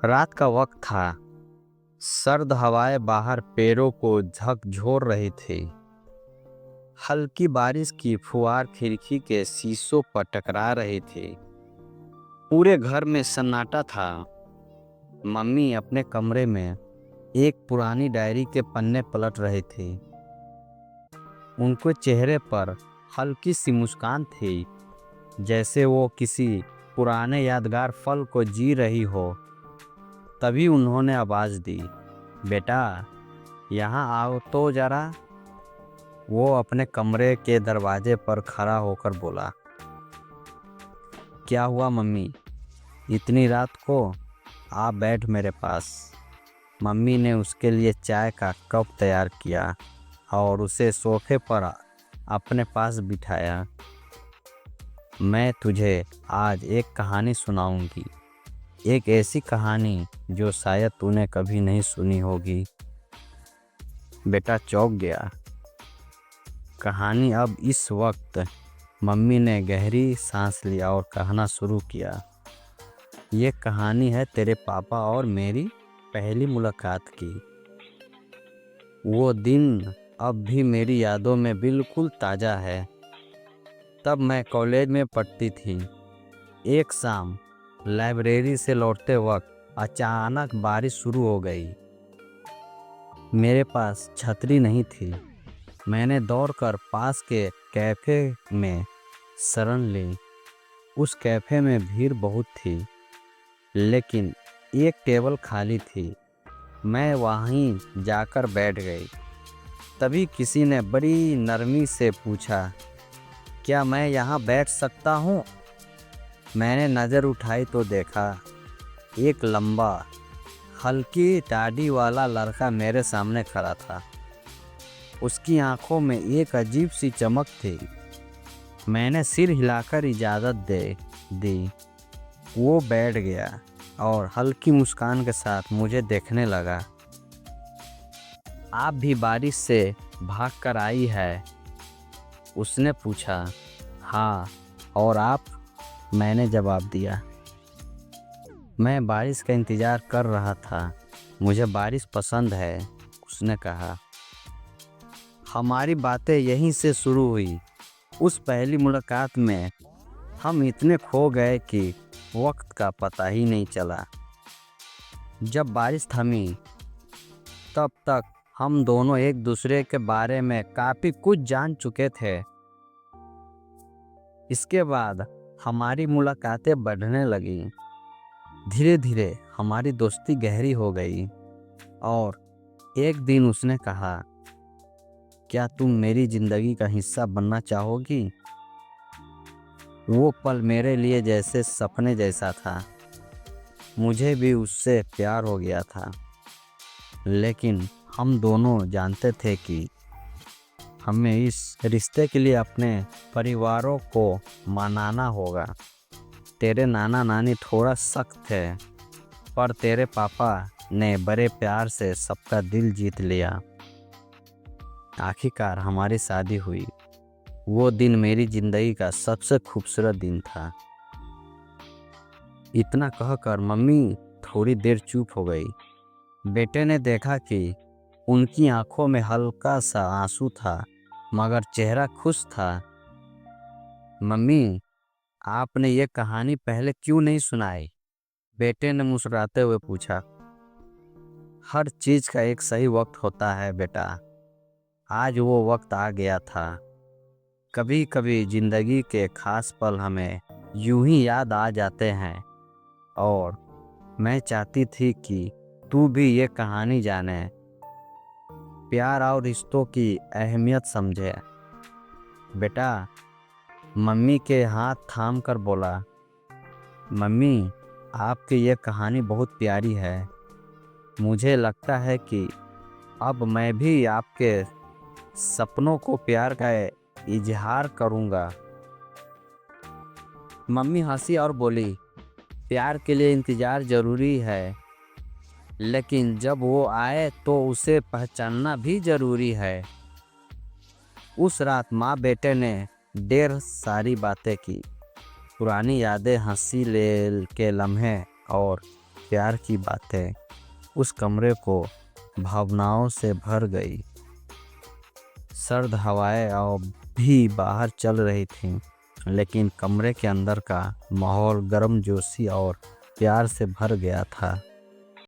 रात का वक्त था। सर्द हवाएं बाहर पैरों को झकझोर रही थी। हल्की बारिश की फुहार खिड़की के शीशों पर टकरा रही थी। पूरे घर में सन्नाटा था। मम्मी अपने कमरे में एक पुरानी डायरी के पन्ने पलट रही थी। उनके चेहरे पर हल्की सी मुस्कान थी, जैसे वो किसी पुराने यादगार पल को जी रही हो। तभी उन्होंने आवाज़ दी, बेटा यहाँ आओ तो ज़रा। वो अपने कमरे के दरवाजे पर खड़ा होकर बोला, क्या हुआ मम्मी, इतनी रात को? आप बैठ मेरे पास। मम्मी ने उसके लिए चाय का कप तैयार किया और उसे सोफे पर अपने पास बिठाया। मैं तुझे आज एक कहानी सुनाऊंगी, एक ऐसी कहानी जो शायद तूने कभी नहीं सुनी होगी। बेटा चौंक गया। कहानी अब इस वक्त। मम्मी ने गहरी सांस लिया और कहना शुरू किया, ये कहानी है तेरे पापा और मेरी पहली मुलाकात की। वो दिन अब भी मेरी यादों में बिल्कुल ताज़ा है। तब मैं कॉलेज में पढ़ती थी। एक शाम लाइब्रेरी से लौटते वक्त अचानक बारिश शुरू हो गई। मेरे पास छतरी नहीं थी। मैंने दौड़कर पास के कैफ़े में शरण ली। उस कैफ़े में भीड़ बहुत थी, लेकिन एक टेबल खाली थी। मैं वहीं जाकर बैठ गई। तभी किसी ने बड़ी नरमी से पूछा, क्या मैं यहाँ बैठ सकता हूँ? मैंने नज़र उठाई तो देखा एक लंबा, हल्की दाढ़ी वाला लड़का मेरे सामने खड़ा था। उसकी आंखों में एक अजीब सी चमक थी। मैंने सिर हिलाकर इजाज़त दे दी। वो बैठ गया और हल्की मुस्कान के साथ मुझे देखने लगा। आप भी बारिश से भाग कर आई है? उसने पूछा। हाँ, और आप? मैंने जवाब दिया। मैं बारिश का इंतज़ार कर रहा था। मुझे बारिश पसंद है, उसने कहा। हमारी बातें यहीं से शुरू हुई। उस पहली मुलाकात में हम इतने खो गए कि वक्त का पता ही नहीं चला। जब बारिश थमी, तब तक हम दोनों एक दूसरे के बारे में काफ़ी कुछ जान चुके थे। इसके बाद हमारी मुलाकातें बढ़ने लगी। धीरे धीरे हमारी दोस्ती गहरी हो गई और एक दिन उसने कहा, क्या तुम मेरी ज़िंदगी का हिस्सा बनना चाहोगी? वो पल मेरे लिए जैसे सपने जैसा था। मुझे भी उससे प्यार हो गया था, लेकिन हम दोनों जानते थे कि हमें इस रिश्ते के लिए अपने परिवारों को मनाना होगा। तेरे नाना नानी थोड़ा सख्त थे, पर तेरे पापा ने बड़े प्यार से सबका दिल जीत लिया। आखिरकार हमारी शादी हुई। वो दिन मेरी ज़िंदगी का सबसे खूबसूरत दिन था। इतना कहकर मम्मी थोड़ी देर चुप हो गई। बेटे ने देखा कि उनकी आंखों में हल्का सा आंसू था, मगर चेहरा खुश था। मम्मी, आपने ये कहानी पहले क्यों नहीं सुनाई? बेटे ने मुस्कुराते हुए पूछा। हर चीज़ का एक सही वक्त होता है बेटा। आज वो वक्त आ गया था। कभी कभी ज़िंदगी के खास पल हमें यूं ही याद आ जाते हैं, और मैं चाहती थी कि तू भी ये कहानी जाने, प्यार और रिश्तों की अहमियत समझे। बेटा, मम्मी के हाथ थाम कर बोला, मम्मी आपकी ये कहानी बहुत प्यारी है। मुझे लगता है कि अब मैं भी आपके सपनों को प्यार का इजहार करूँगा। मम्मी हंसी और बोली, प्यार के लिए इंतज़ार ज़रूरी है, लेकिन जब वो आए तो उसे पहचानना भी ज़रूरी है। उस रात माँ बेटे ने ढेर सारी बातें की। पुरानी यादें, हंसी ले के लम्हे और प्यार की बातें उस कमरे को भावनाओं से भर गई। सर्द हवाएं भी बाहर चल रही थीं, लेकिन कमरे के अंदर का माहौल गर्मजोशी और प्यार से भर गया था।